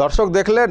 দর্শক দেখলেন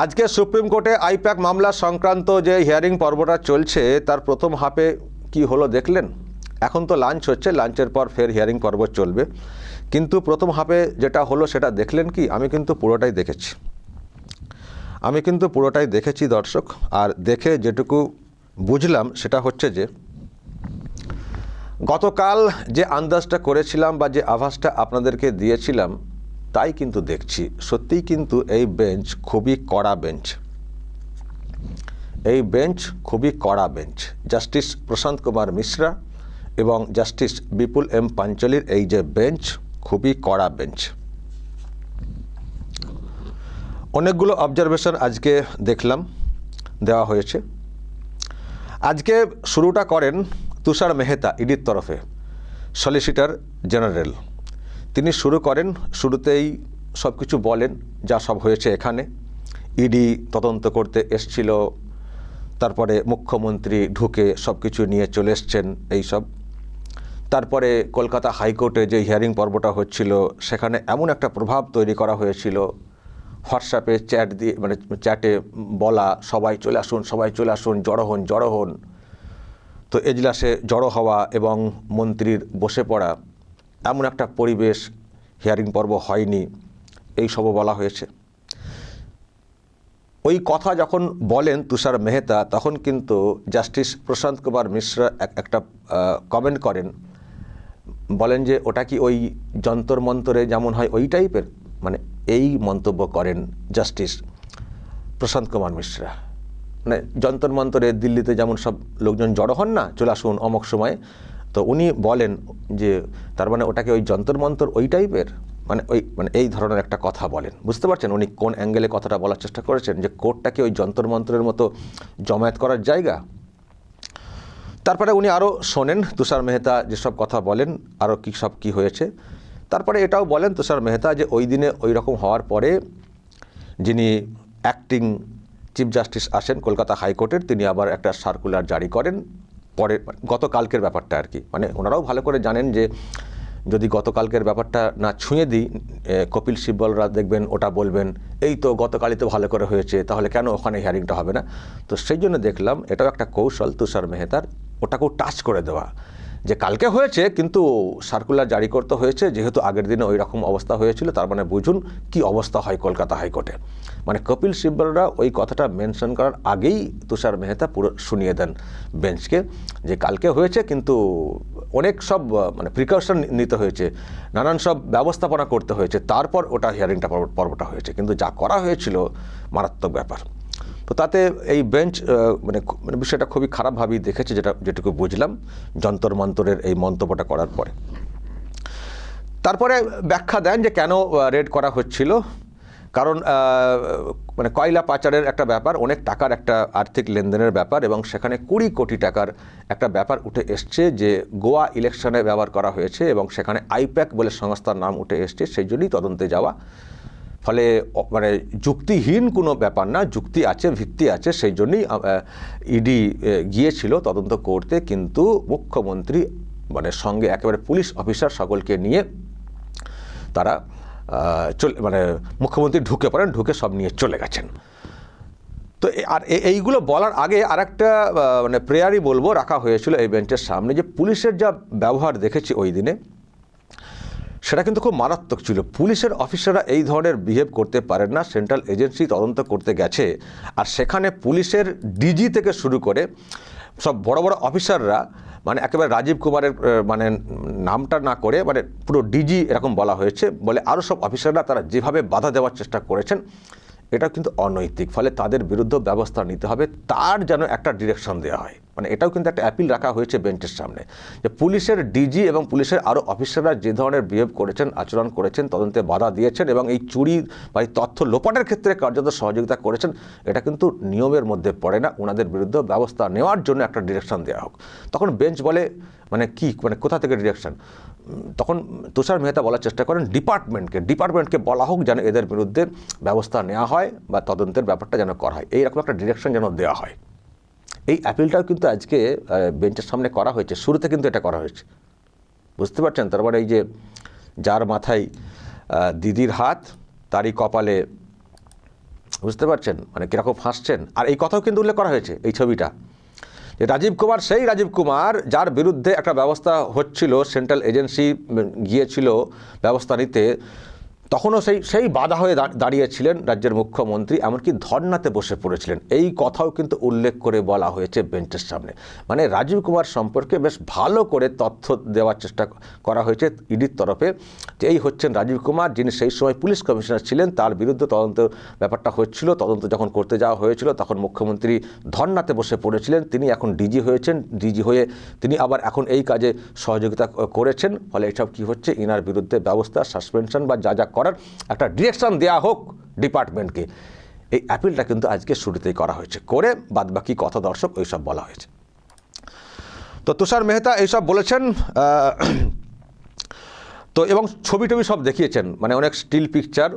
আজকে সুপ্রিম কোর্টে আইপ্যাক মামলা সংক্রান্ত যে হিয়ারিং পর্বটা চলছে তার প্রথম হাফে কি হলো দেখলেন। এখন তো লাঞ্চ হচ্ছে, লাঞ্চের পর ফের হিয়ারিং পর্ব চলবে, কিন্তু প্রথম হাফে যেটা হলো সেটা দেখলেন কি? আমি কিন্তু পুরোটাই দেখেছি দর্শক। আর দেখে যেটুকু বুঝলাম সেটা হচ্ছে যে গতকাল যে আন্দাজটা করেছিলাম বা যে আভাসটা আপনাদেরকে দিয়েছিলাম তাই কিন্তু দেখছি। সত্যিই কিন্তু এই বেঞ্চ খুবই কড়া বেঞ্চ। জাস্টিস প্রশান্ত কুমার মিশ্রা এবং জাস্টিস বিপুল এম পাঞ্চলির এই যে বেঞ্চ, খুবই কড়া বেঞ্চ। অনেকগুলো অবজারভেশন আজকে দেখলাম দেওয়া হয়েছে। আজকে শুরুটা করেন তুষার মেহতা, ইডির তরফে সলিসিটর জেনারেল। তিনি শুরু করেন, শুরুতেই সব কিছু বলেন যা সব হয়েছে এখানে। ইডি তদন্ত করতে এসছিল, তারপরে মুখ্যমন্ত্রী ঢুকে সব কিছু নিয়ে চলে এসছেন এইসব। তারপরে কলকাতা হাইকোর্টে যে হিয়ারিং পর্বটা হচ্ছিল সেখানে এমন একটা প্রভাব তৈরি করা হয়েছিল, হোয়াটসঅ্যাপে চ্যাট দিয়ে, মানে চ্যাটে বলা সবাই চলে আসুন, জড়ো হন। তো এজলাসে জড়ো হওয়া এবং মন্ত্রীর বসে পড়া, এমন একটা পরিবেশ, হিয়ারিং পর্ব হয়নি, এই সবও বলা হয়েছে। ওই কথা যখন বলেন তুষার মেহতা, তখন কিন্তু জাস্টিস প্রশান্ত কুমার মিশ্রা একটা কমেন্ট করেন, বলেন যে ওটা কি ওই যন্তর মন্তরে যেমন হয় ওই টাইপের, মানে এই মন্তব্য করেন জাস্টিস প্রশান্ত কুমার মিশ্রা। মানে যন্তর মন্তরে দিল্লিতে যেমন সব লোকজন জড়ো হন না, চলে আসুন অমক সময়ে, তো উনি বলেন যে তার মানে ওটাকে ওই যন্তর মন্তর ওই টাইপের, মানে এই ধরনের একটা কথা বলেন। বুঝতে পারছেন উনি কোন অ্যাঙ্গেলে কথাটা বলার চেষ্টা করেছেন, যে কোর্টটাকে ওই যন্তর মন্তরের মতো জমায়েত করার জায়গা। তারপরে উনি আরও শোনেন তুষার মেহতা যেসব কথা বলেন, আরও কী হয়েছে। তারপরে এটাও বলেন তুষার মেহতা যে ওই দিনে ওই রকম হওয়ার পরে যিনি অ্যাক্টিং চিফ জাস্টিস আসেন কলকাতা হাইকোর্টের, তিনি আবার একটা সার্কুলার জারি করেন পরে, গতকালকের ব্যাপারটা আর কি। মানে ওনারাও ভালো করে জানেন যে যদি গতকালকের ব্যাপারটা না ছুঁয়ে দিই, কপিল সিব্বলরা দেখবেন ওটা বলবেন এই তো গতকালই তো ভালো করে হয়েছে, তাহলে কেন ওখানে হিয়ারিংটা হবে না। তো সেই জন্য দেখলাম এটাও একটা কৌশল তুষার মেহতার, ওটাকেও টাচ করে দেওয়া, যে কালকে হয়েছে কিন্তু সার্কুলার জারি করতে হয়েছে, যেহেতু আগের দিনে ওই রকম অবস্থা হয়েছিল, তার মানে বুঝুন কি অবস্থা হয় কলকাতা হাইকোর্টে। মানে কপিল সিব্বলরা ওই কথাটা মেনশন করার আগেই তুষার মেহতা পুরো শুনিয়ে দেন বেঞ্চকে যে কালকে হয়েছে কিন্তু অনেক সব মানে প্রিকশন নিতে হয়েছে, নানান সব ব্যবস্থাপনা করতে হয়েছে, তারপর ওটা হিয়ারিংটা পর্বটা হয়েছে, কিন্তু যা করা হয়েছিল মারাত্মক ব্যাপার। তো তাতে এই বেঞ্চ মানে বিষয়টা খুবই খারাপভাবেই দেখেছে, যেটুকু বুঝলাম যন্তর মন্তরের এই মন্তব্যটা করার পরে। তারপরে ব্যাখ্যা দেন যে কেন রেড করা হচ্ছিল, কারণ মানে কয়লা পাচারের একটা ব্যাপার, অনেক টাকার একটা আর্থিক লেনদেনের ব্যাপার, এবং সেখানে 20 কোটি টাকার একটা ব্যাপার উঠে এসছে যে গোয়া ইলেকশনে ব্যবহার করা হয়েছে, এবং সেখানে আইপ্যাক বলে সংস্থার নাম উঠে এসছে, সেই জন্যই তদন্তে যাওয়া। ফলে মানে যুক্তিহীন কোনো ব্যাপার না, যুক্তি আছে, ভিত্তি আছে, সেই জন্যই ইডি গিয়েছিল তদন্ত করতে। কিন্তু মুখ্যমন্ত্রী মানে সঙ্গে একেবারে পুলিশ অফিসার সকলকে নিয়ে তারা মানে মুখ্যমন্ত্রী ঢুকে পড়েন, ঢুকে সব নিয়ে চলে গেছেন। তো আর এইগুলো বলার আগে আরেকটা মানে প্রেয়ারই বলবো রাখা হয়েছিল এই বেঞ্চের সামনে, যে পুলিশের যা ব্যবহার দেখেছি ওই দিনে সেটা কিন্তু খুব মারাত্মক ছিল। পুলিশের অফিসাররা এই ধরনের বিহেভ করতে পারেন না। সেন্ট্রাল এজেন্সি তদন্ত করতে গেছে, আর সেখানে পুলিশের ডিজি থেকে শুরু করে সব বড় বড় অফিসাররা, মানে একেবারে রাজীব কুমারের মানে নামটা না করে মানে পুরো ডিজি এরকম বলা হয়েছে, বলে আরও সব অফিসাররা তারা যেভাবে বাধা দেওয়ার চেষ্টা করেছেন, এটা কিন্তু অনৈতিক। ফলে তাদের বিরুদ্ধে ব্যবস্থা নিতে হবে, তার যেন একটা ডিরেকশন দেওয়া হয়। মানে এটাও কিন্তু একটা অ্যাপিল রাখা হয়েছে বেঞ্চের সামনে, যে পুলিশের ডিজি এবং পুলিশের আরও অফিসাররা যে ধরনের বিহেভ করেছেন, আচরণ করেছেন, তদন্তে বাধা দিয়েছেন এবং এই চুরি বা এই তথ্য লোপাটের ক্ষেত্রে কার্যত সহযোগিতা করেছেন, এটা কিন্তু নিয়মের মধ্যে পড়ে না। ওনাদের বিরুদ্ধে ব্যবস্থা নেওয়ার জন্য একটা ডিরেকশন দেওয়া হোক। তখন বেঞ্চ বলে মানে কি, মানে কোথা থেকে ডিরেকশন? তখন তুষার মেহতা বলার চেষ্টা করেন ডিপার্টমেন্টকে বলা হোক যেন এদের বিরুদ্ধে ব্যবস্থা নেওয়া হয় বা তদন্তের ব্যাপারটা যেন করা হয়, এইরকম একটা ডিরেকশন যেন দেওয়া হয়। এই অ্যাপিলটাও কিন্তু আজকে বেঞ্চের সামনে করা হয়েছে, শুরুতে কিন্তু এটা করা হয়েছে। বুঝতে পারছেন? তারপরে এই যে যার মাথায় দিদির হাত, তারই কপালে, বুঝতে পারছেন মানে কীরকম ফাঁসছেন। আর এই কথাও কিন্তু উল্লেখ করা হয়েছে এই ছবিটা, যে রাজীব কুমার সেই রাজীব কুমার যার বিরুদ্ধে একটা ব্যবস্থা হচ্ছিল, সেন্ট্রাল এজেন্সি গিয়েছিল ব্যবস্থা নিতে, তখনও সেই বাধা হয়ে দাঁড়িয়েছিলেন রাজ্যের মুখ্যমন্ত্রী, এমনকি ধর্নাতে বসে পড়েছিলেন। এই কথাও কিন্তু উল্লেখ করে বলা হয়েছে বেঞ্চের সামনে। মানে রাজীব কুমার সম্পর্কে বেশ ভালো করে তথ্য দেওয়ার চেষ্টা করা হয়েছে ইডির তরফে, যে এই হচ্ছেন রাজীব কুমার, যিনি সেই সময় পুলিশ কমিশনার ছিলেন, তার বিরুদ্ধে তদন্ত ব্যাপারটা হচ্ছিল, তদন্ত যখন করতে যাওয়া হয়েছিল তখন মুখ্যমন্ত্রী ধর্নাতে বসে পড়েছিলেন, তিনি এখন ডিজি হয়েছেন, ডিজি হয়ে তিনি আবার এখন এই কাজে সহযোগিতা করেছেন। ফলে এসব কী হচ্ছে, ইনার বিরুদ্ধে ব্যবস্থা, সাসপেনশন বা যা যা করার একটা ডিরেকশন দেওয়া হোক ডিপার্টমেন্টকে, এই অ্যাপিলটা কিন্তু আজকে শুরুতেই করা হয়েছে, করে বাদবাকি কথা দর্শক ওইসব বলা হয়েছে। তো তুষার মেহতা এইসব বলেছেন, তো এবং ছবি টবি সব দেখিয়েছেন, মানে অনেক স্টিল পিকচার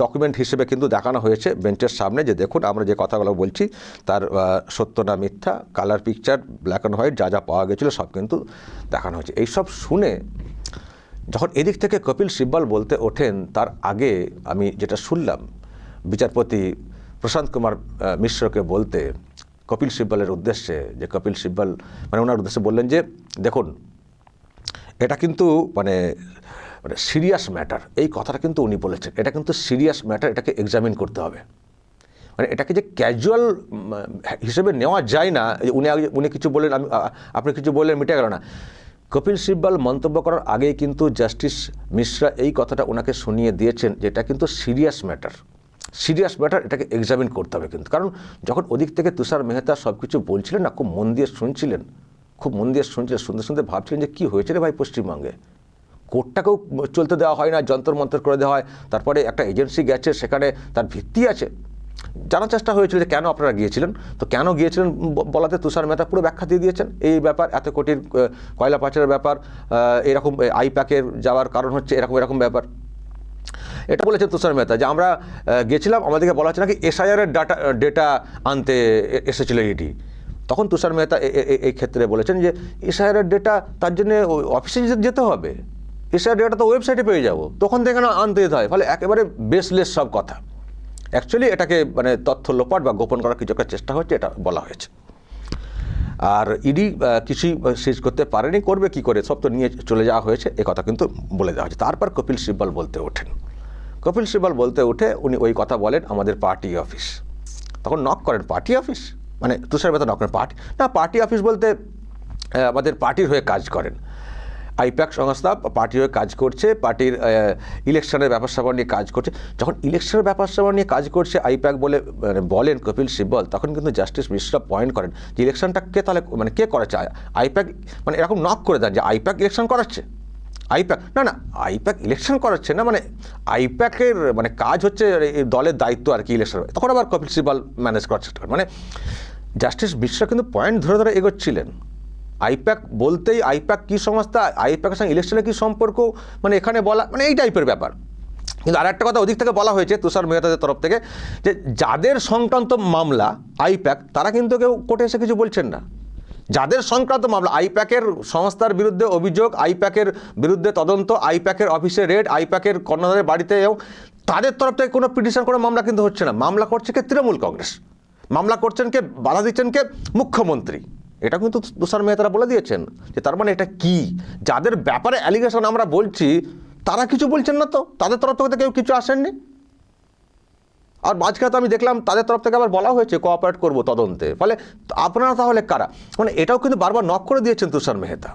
ডকুমেন্ট হিসেবে কিন্তু দেখানো হয়েছে বেঞ্চের সামনে, যে দেখুন আমরা যে কথাগুলো বলছি তার সত্য না মিথ্যা, colour picture, black and white, যা যা পাওয়া গেছিলো সব কিন্তু দেখানো হয়েছে। এইসব শুনে যখন এদিক থেকে কপিল সিব্বল বলতে ওঠেন, তার আগে আমি যেটা শুনলাম বিচারপতি প্রশান্ত কুমার মিশ্রকে বলতে কপিল সিব্বলের উদ্দেশ্যে, যে কপিল সিব্বল মানে ওনার উদ্দেশ্যে বললেন যে দেখুন এটা কিন্তু মানে সিরিয়াস ম্যাটার, এই কথাটা কিন্তু উনি বলেছেন, এটা কিন্তু সিরিয়াস ম্যাটার, এটাকে এক্সামিন করতে হবে, মানে এটাকে যে ক্যাজুয়াল হিসেবে নেওয়া যায় না। উনি কিছু বললেন, আপনি কিছু বললেন, মিটে গেল না। কপিল সিব্বল মন্তব্য করার আগেই কিন্তু জাস্টিস মিশ্রা এই কথাটা ওনাকে শুনিয়ে দিয়েছেন যে এটা কিন্তু সিরিয়াস ম্যাটার, এটাকে এক্সামিন করতে হবে কিন্তু। কারণ যখন ওদিক থেকে তুষার মেহতা সব কিছু বলছিলেন না, খুব মন দিয়ে শুনছিলেন, শুনতে শুনতে ভাবছিলেন যে কী হয়েছে রে ভাই পশ্চিমবঙ্গে, কোর্টটাকেও চলতে দেওয়া হয় না, যন্তর মন্তর করে দেওয়া হয়, তারপরে একটা এজেন্সি গেছে, সেখানে তার ভিত্তি আছে। জানার চেষ্টা হয়েছিল যে কেন আপনারা গিয়েছিলেন, তো কেন গিয়েছিলেন বলাতে তুষার মেহতা পুরো ব্যাখ্যা দিয়ে দিয়েছেন। এই ব্যাপার, এত কোটির কয়লা পাচারের ব্যাপার, এরকম আইপ্যাকের যাওয়ার কারণ হচ্ছে এরকম ব্যাপার, এটা বলেছেন তুষার মেহতা, যে আমরা গেছিলাম, আমাদেরকে বলা হচ্ছে নাকি এসআইআরের ডেটা আনতে এসেছিল ইডি। তখন তুষার মেহতা এই ক্ষেত্রে বলেছেন যে এসআইআরের ডেটা, তার জন্য অফিসে যেতে হবে, এসআইআর ডেটা তো ওয়েবসাইটে পেয়ে যাবো, তখন থেকে না আনতে যেতে হয়। ফলে একেবারে বেসলেস সব কথা, অ্যাকচুয়ালি এটাকে মানে তথ্য লোপাট বা গোপন করার কিছু একটা চেষ্টা হচ্ছে, এটা বলা হয়েছে। আর ইডি কিছুই সিজ করতে পারেনি, করবে কি করে, সব তো নিয়ে চলে যাওয়া হয়েছে, এ কথা কিন্তু বলে দেওয়া হয়েছে। তারপর কপিল সিব্বল বলতে ওঠেন, উনি ওই কথা বলেন আমাদের পার্টি অফিস। তখন নক করেন, পার্টি অফিস মানে তুষার মেহতা নক করেন, পার্টি অফিস বলতে আমাদের পার্টির হয়ে কাজ করেন, আইপ্যাক সংস্থা পার্টির হয়ে কাজ করছে, পার্টির ইলেকশনের ব্যাপার স্যাপার নিয়ে কাজ করছে। যখন ইলেকশনের ব্যাপার স্যাপার নিয়ে কাজ করছে আইপ্যাক বলেন কপিল সিব্বল, তখন কিন্তু জাস্টিস মিশ্রা পয়েন্ট করেন যে ইলেকশনটা তাহলে মানে কে করাচ্ছে, আইপ্যাক, মানে এরকম নক করে দেন যে আইপ্যাক ইলেকশন করাচ্ছে, আইপ্যাক ইলেকশন করাচ্ছে না, মানে আইপ্যাকের মানে কাজ হচ্ছে দলের দায়িত্ব আর কি ইলেকশন। তখন আবার কপিল সিব্বল ম্যানেজ করার চেষ্টা করেন, মানে জাস্টিস মিশ্রা কিন্তু পয়েন্ট ধরে এগোচ্ছিলেন। আইপ্যাক বলতেই আইপ্যাক কী সংস্থা, আইপ্যাকের সঙ্গে ইলেকশনের কী সম্পর্ক, মানে এখানে বলা মানে এই টাইপের ব্যাপার। কিন্তু আর একটা কথা ওদিক থেকে বলা হয়েছে তুষার মেহতাদের তরফ থেকে, যে যাদের সংক্রান্ত মামলা আইপ্যাক, তারা কিন্তু কেউ কোর্টে এসে কিছু বলছেন না। যাদের সংক্রান্ত মামলা, আইপ্যাকের সংস্থার বিরুদ্ধে অভিযোগ, আইপ্যাকের বিরুদ্ধে তদন্ত, আইপ্যাকের অফিসে রেড, আইপ্যাকের কর্ণধারের বাড়িতে, এবং তাদের তরফ থেকে কোনো পিটিশন, কোনো মামলা কিন্তু হচ্ছে না। মামলা করছে কে, তৃণমূল কংগ্রেস, মামলা করছেন কে, বাধা দিচ্ছেন কে, মুখ্যমন্ত্রী। এটা কিন্তু তুষার মেহতারা বলে দিয়েছেন, যে তার মানে এটা কি, যাদের ব্যাপারে অ্যালিগেশন আমরা বলছি তারা কিছু বলছেন না, তো তাদের তরফ থেকে কেউ কিছু আসেননি। আর মাঝখানে তো আমি দেখলাম তাদের তরফ থেকে আবার বলা হয়েছে কোঅপারেট করবো তদন্তে। ফলে আপনারা তাহলে কারা, মানে এটাও কিন্তু বারবার নক করে দিয়েছেন তুষার মেহতা।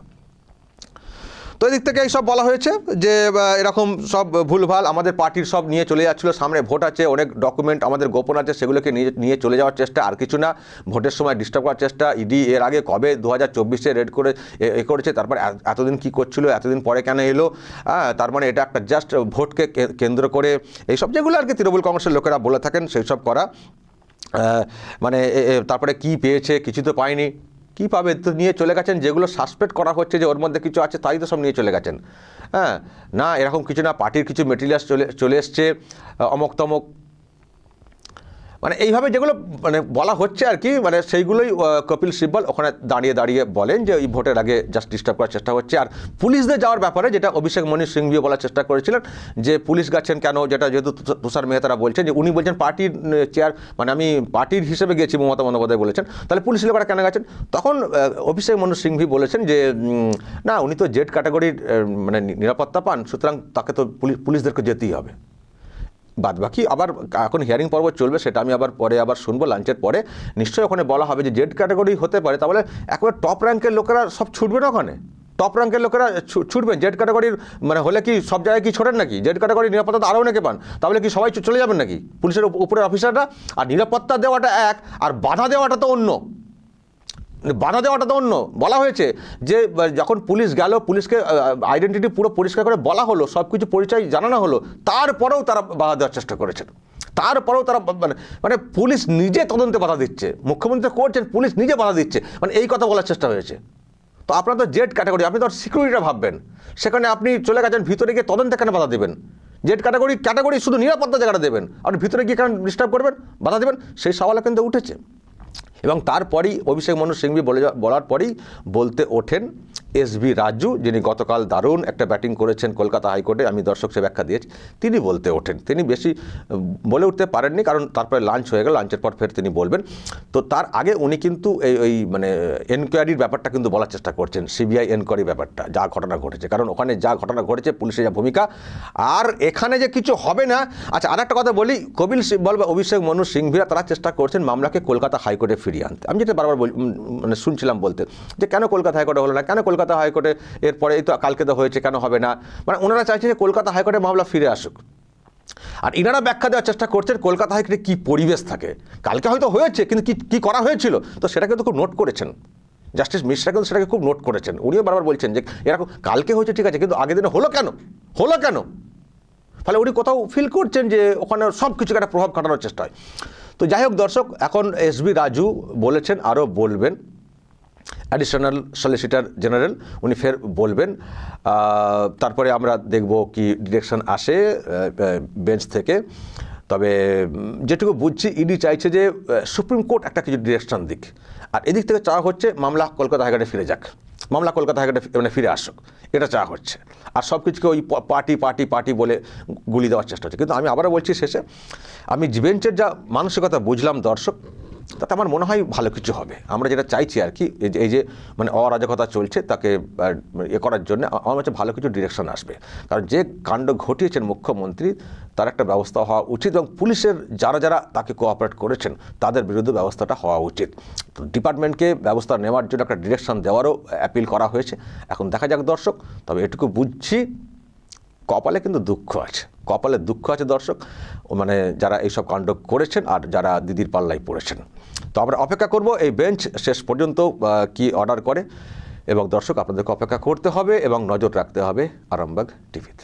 তো এদিক থেকে এইসব বলা হয়েছে যে এরকম সব ভুলভাল আমাদের পার্টির সব নিয়ে চলে যাচ্ছিলো, সামনে ভোট আছে, অনেক ডকুমেন্ট আমাদের গোপন আছে, সেগুলোকে নিয়ে চলে যাওয়ার চেষ্টা, আর কিছু না, ভোটের সময় ডিস্টার্ব করার চেষ্টা। ইডি এর আগে কবে 2024-এ রেড করে করেছে, তারপর এতদিন কি করছিল, এতদিন পরে কেন এলো, তার মানে এটা একটা জাস্ট ভোটকে কেন্দ্র করে এইসব যেগুলো আর কি তৃণমূল কংগ্রেসের লোকেরা বলে থাকেন সেই সব করা। মানে তারপরে কি পেয়েছে, কিছু তো পায়নি, কী পাবে, তো নিয়ে চলে গেছেন। যেগুলো সাসপেক্ট করা হচ্ছে যে ওর মধ্যে কিছু আছে, তাই তো সব নিয়ে চলে গেছেন। না এরকম কিছু না, পার্টির কিছু মেটেরিয়ালস চলে এসছে, অমক তমক, মানে এইভাবে যেগুলো মানে বলা হচ্ছে আর কি, মানে সেইগুলোই কপিল সিব্বল ওখানে দাঁড়িয়ে দাঁড়িয়ে বলেন যে এই ভোটের আগে জাস্ট ডিস্টার্ব করার চেষ্টা হচ্ছে। আর পুলিশদের যাওয়ার ব্যাপারে যেটা অভিষেক মনু সিংভিও বলার চেষ্টা করেছিলেন যে পুলিশ গেছেন কেন, যেটা যেহেতু তুষার মেহতারা বলছেন যে উনি বলছেন পার্টির চেয়ার, মানে আমি পার্টির হিসেবে গেছি মমতা বন্দ্যোপাধ্যায় বলেছেন, তাহলে পুলিশ লোকেরা কেন গেছেন? তখন অভিষেক মনু সিংভি বলেছেন যে না, উনি তো জেড ক্যাটাগরির মানে নিরাপত্তা পান, সুতরাং তাকে তো পুলিশদেরকে যেতেই হবে। বাদ বাকি আবার এখন হিয়ারিং পর্ব চলবে, সেটা আমি আবার পরে আবার শুনবো লাঞ্চের পরে। নিশ্চয়ই ওখানে বলা হবে যে জেড ক্যাটাগরি হতে পারে, তাহলে একেবারে টপ র্যাঙ্কের লোকেরা সব ছুটবে না ওখানে? টপ র্যাঙ্কের লোকেরা ছুটবেন? জেড ক্যাটাগরির মানে হলে কি সব জায়গায় কি ছোটেন নাকি? জেড ক্যাটাগরির নিরাপত্তা আরও অনেকে পান, তাহলে কি সবাই চলে যাবেন নাকি পুলিশের উপরের অফিসাররা? আর নিরাপত্তা দেওয়াটা এক, আর বাধা দেওয়াটা তো অন্য। বাধা দেওয়াটা তো অন্য। বলা হয়েছে যে যখন পুলিশ গেল, পুলিশকে আইডেন্টিটি পুরো পরিষ্কার করে বলা হলো, সব কিছু পরিচয় জানানো হলো, তারপরেও তারা বাধা দেওয়ার চেষ্টা করেছেন। তারপরেও তারা মানে পুলিশ নিজে তদন্তে বাধা দিচ্ছে, মুখ্যমন্ত্রী করছেন, পুলিশ নিজে বাধা দিচ্ছে, মানে এই কথা বলার চেষ্টা হয়েছে। তো আপনার তো জেড ক্যাটাগরি, আপনি তো সিকিউরিটিটা ভাববেন, সেখানে আপনি চলে গেছেন ভিতরে গিয়ে তদন্তে কেন বাধা দেবেন? জেড ক্যাটাগরি শুধু নিরাপত্তা জায়গাটা দেবেন, আপনি ভিতরে গিয়ে কেন ডিস্টার্ব করবেন, বাধা দেবেন? সেই সওয়ালও কিন্তু উঠেছে। এবং তারপরেই অভিষেক মনু সিংভি বলার পরেই বলতে ওঠেন এসবি রাজু, যিনি গতকাল দারুণ একটা ব্যাটিং করেছেন কলকাতা হাইকোর্টে, আমি দর্শক সে ব্যাখ্যা দিয়েছি। তিনি বলতে ওঠেন, তিনি বেশি বলে উঠতে পারেননি, কারণ তারপরে লাঞ্চ হয়ে গেল, লাঞ্চের পর ফের তিনি বলবেন। তো তার আগে উনি কিন্তু এই মানে এনকোয়ারির ব্যাপারটা কিন্তু বলার চেষ্টা করছেন, সিবিআই এনকোয়ারি ব্যাপারটা, যা ঘটনা ঘটেছে, কারণ ওখানে যা ঘটনা ঘটেছে, পুলিশের যা ভূমিকা, আর এখানে যে কিছু হবে না। আচ্ছা, আর একটা কথা বলি, কপিল সিব্বল বা অভিষেক মনু সিংভিরা তারা চেষ্টা করছেন মামলাকে কলকাতা হাইকোর্টে ফিরিয়ে আনতে। আমি যেটা বারবার মানে শুনছিলাম বলতে যে কেন কলকাতা হাইকোর্টে হলো না, কেন কলকাতা হাইকোর্টে এরপরে এই তো কালকে তো হয়েছে, কেন হবে না? মানে ওনারা চাইছেন যে কলকাতা হাইকোর্টে মামলা ফিরে আসুক। আর ইনারা ব্যাখ্যা দেওয়ার চেষ্টা করছেন কলকাতা হাইকোর্টে কী পরিবেশ থাকে। কালকে হয়তো হয়েছে, কিন্তু কী করা হয়েছিল, তো সেটা কিন্তু খুব নোট করেছেন জাস্টিস মিশ্রা, কিন্তু সেটাকে খুব নোট করেছেন। উনিও বারবার বলছেন যে এরকম কালকে হয়েছে ঠিক আছে, কিন্তু আগের দিনে হলো কেন? ফলে উনি কোথাও ফিল করছেন যে ওখানে সব কিছুকে একটা প্রভাব খাটানোর চেষ্টা হয়। তো যাই হোক দর্শক, এখন এসবি রাজু বলেছেন, আরও বলবেন, অ্যাডিশনাল সলিসিটর জেনারেল উনি ফের বলবেন। তারপরে আমরা দেখব কি ডিরেকশন আসে বেঞ্চ থেকে। তবে যেটুকু বুঝছি, ইডি চাইছে যে সুপ্রিম কোর্ট একটা কিছু ডিরেকশন দিক, আর এদিক থেকে চাওয়া হচ্ছে মামলা কলকাতা হাইকোর্টে ফিরে যাক, মামলা কলকাতা হাইকোর্টে মানে ফিরে আসুক, এটা চাওয়া হচ্ছে। আর সব কিছুকে ওই পার্টি বলে গুলি দেওয়ার চেষ্টা হচ্ছে। কিন্তু আমি আবারও বলছি, শেষে আমি বেঞ্চের যা মানসিকতা বুঝলাম দর্শক, তাতে আমার মনে হয় ভালো কিছু হবে। আমরা যেটা চাইছি আর কি, এই যে মানে অরাজকতা চলছে তাকে করার জন্য আমার কাছে ভালো কিছু ডিরেকশন আসবে। কারণ যে কাণ্ড ঘটিয়েছেন মুখ্যমন্ত্রী, তার একটা ব্যবস্থা হওয়া উচিত, এবং পুলিশের যারা তাকে কোঅপারেট করেছেন তাদের বিরুদ্ধে ব্যবস্থাটা হওয়া উচিত। তো ডিপার্টমেন্টকে ব্যবস্থা নেওয়ার জন্য একটা ডিরেকশন দেওয়ারও অ্যাপিল করা হয়েছে। এখন দেখা যাক দর্শক। তবে এটুকু বুঝছি, কপালে কিন্তু দুঃখ আছে দর্শক, মানে যারা এইসব কাণ্ড করেছেন আর যারা দিদির পাল্লায় পড়েছেন। তো আমরা অপেক্ষা করব এই বেঞ্চ শেষ পর্যন্ত কি অর্ডার করে, এবং দর্শক আপনাদেরকে অপেক্ষা করতে হবে এবং নজর রাখতে হবে আরামবাগ টিভিতে।